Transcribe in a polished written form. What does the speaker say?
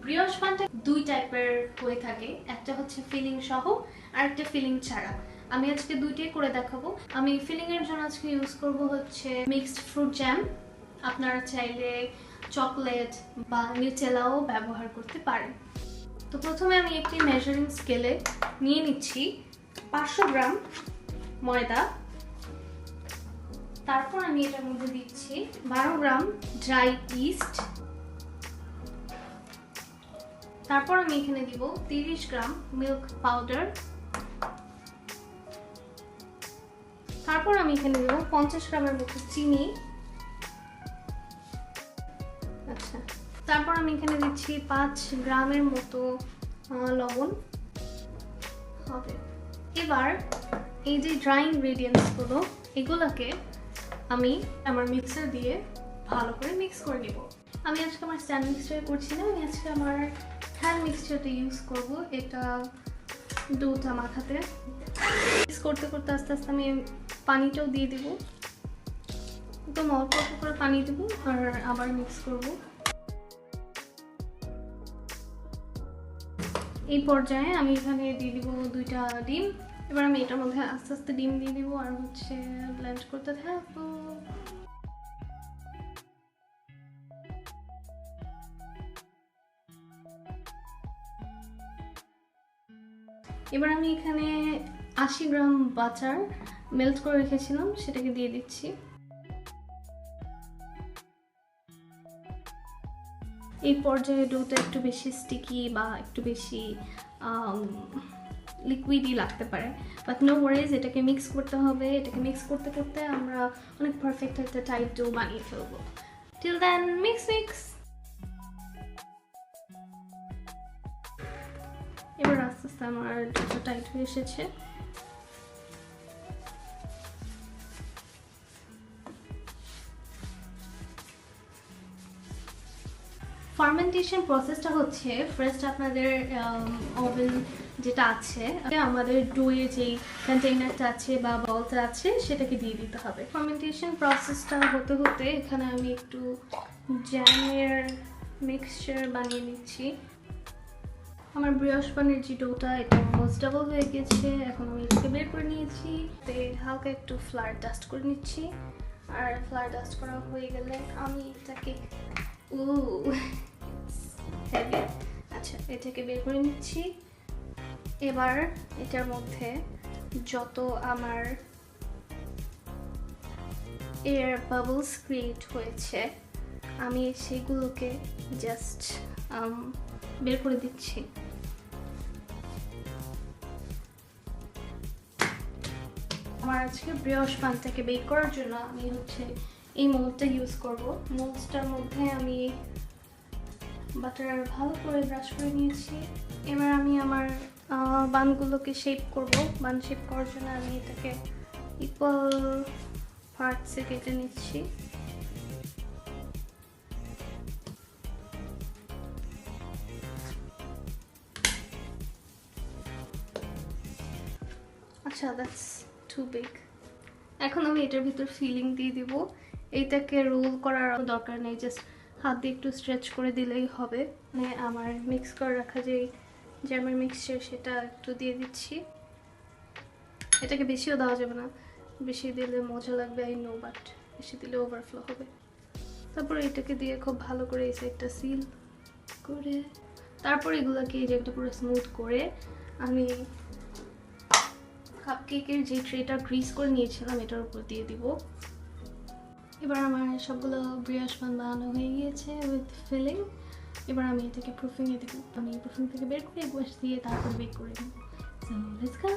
ব্রিওশ বানটা দুই টাইপের হয়ে থাকে, একটা হচ্ছে ফিলিং সহ আর একটা ফিলিং ছাড়া। আমি আজকে দুইটাই করে দেখাবো। আমি ফিলিং এর জন্য আজকে ইউজ করব হচ্ছে মিক্সড ফ্রুট জ্যাম। আপনারা চাইলে চকলেট বা নিউটেলাও ব্যবহার করতে পারেন। তো প্রথমে আমি একটি মেজারিং স্কেলে নিয়ে নিচ্ছি 500 গ্রাম ময়দা। তারপর আমি এটার মধ্যে দিচ্ছি 12 গ্রাম ড্রাই ইস্ট। তারপর আমি এখানে দিব 30 গ্রাম মিল্ক পাউডার। তারপর আমি এখানে দেব 50 গ্রামের মতো চিনি। আচ্ছা, তারপর আমি এখানে দিচ্ছি 5 গ্রামের মতো লবণ হবে। এবার এই যে ড্রাই ইনগ্রেডিয়েন্টসগুলো, এগুলোকে আমি আমার মিক্সার দিয়ে ভালো করে মিক্স করে নিব। আমি আজকে আমার স্ট্যান্ড মিক্সচার করছি না, আমি আজকে আমার হ্যান্ড মিক্সচারটা ইউজ করব। এটা ডোটা মাখাতে মিক্স করতে করতে আস্তে আস্তে আমি পানিটাও দিয়ে দেব। একদম অল্প অল্প করে পানি দেবো আর আবার মিক্স করব। এই পর্যায়ে আমি এখানে দিয়ে দিব 2টা ডিম। এবার আমি এটার মধ্যে আস্তে আস্তে ডিম দিয়ে দিব আর হচ্ছে ব্লেন্ড করতে থাকবো। এবার আমি এখানে 80 গ্রাম বাটার মেল্ট করে রেখেছিলাম, সেটাকে দিয়ে দিচ্ছি। এই পর্যায়ে ডোটা একটু বেশি স্টিকি বা একটু বেশি লিকুইডই লাগতে পারে, বাট নো ওয়ারিজ, এটাকে মিক্স করতে হবে। এটাকে মিক্স করতে করতে আমরা অনেক পারফেক্ট একটা টাইট ডো বানিয়ে ফেলবো। Till then mix. এবার আস্তে আস্তে আমার ডোটা টাইট হয়ে এসেছে। ফার্মেন্টেশন প্রসেসটা হচ্ছে, ফার্স্ট আপনাদের ওভেন যেটা আছে, আমাদের ডোয়ের যেই কন্টেইনারটা আছে বা বলটা আছে সেটাকে দিয়ে দিতে হবে। ফার্মেন্টেশন প্রসেসটা হতে হতে এখানে আমি একটু জ্যামের মিক্সচার বানিয়ে নিচ্ছি। আমার ব্রিওশ বানের যে ডোটা, এটা অলমোস্ট ডাবল হয়ে গেছে। এখন আমি এটাকে বের করে নিয়েছি, হালকা একটু ফ্লাওয়ার ডাস্ট করে নিচ্ছি। আর ফ্লাওয়ার ডাস্ট করা হয়ে গেলে আমি এটাকে আচ্ছা, এটাকে বের করে নিচ্ছি। এবার এটার মধ্যে যত আমার এয়ার বাবলস ক্রিয়েট হয়েছে, আমি সেগুলোকে জাস্ট বের করে দিচ্ছি। আমার আজকে ব্রিওশ বানটাকে বেক করার জন্য আমি হচ্ছে এই মোল্ডটা ইউজ করব। মোল্ডটার মধ্যে আমি বাটার ভালো করে ব্রাশ করে নিয়েছি। এবার আমি আমার বানগুলোকে শেপ করব। বান শেপ করার জন্য আমি এটাকে ইকুয়াল পার্টসে কেটে নিচ্ছি। আচ্ছা, দ্যাটস টু বিগ। এখন আমি এটার ভিতর ফিলিং দিয়ে দিব। এইটাকে রোল করার দরকার নেই, জাস্ট হাত দিয়ে একটু স্ট্রেচ করে দিলেই হবে। মানে আমার মিক্স করে রাখা যে জ্যামের মিক্সচার, সেটা একটু দিয়ে দিচ্ছি। এটাকে বেশিও দেওয়া যাবে না, বেশি দিলে মজা লাগবে আই নো, বাট বেশি দিলে ওভারফ্লো হবে। তারপর এটাকে দিয়ে খুব ভালো করে এই সাইডটা সিল করে, তারপর এগুলোকে এই জায়গাটা পুরো স্মুথ করে আমি কাপকেকের যে ট্রেটা গ্রিস করে নিয়েছিলাম এটার উপর দিয়ে দিব। এবার আমার সবগুলো ব্রিওশ বান বানানো হয়ে গিয়েছে উইথ ফিলিং। এবার আমি এটাকে প্রুফিংয়ে দেবো। আমি প্রুফিং থেকে বের করে এক ওয়াশ দিয়ে তারপর বেক করে দেবো। So let's go.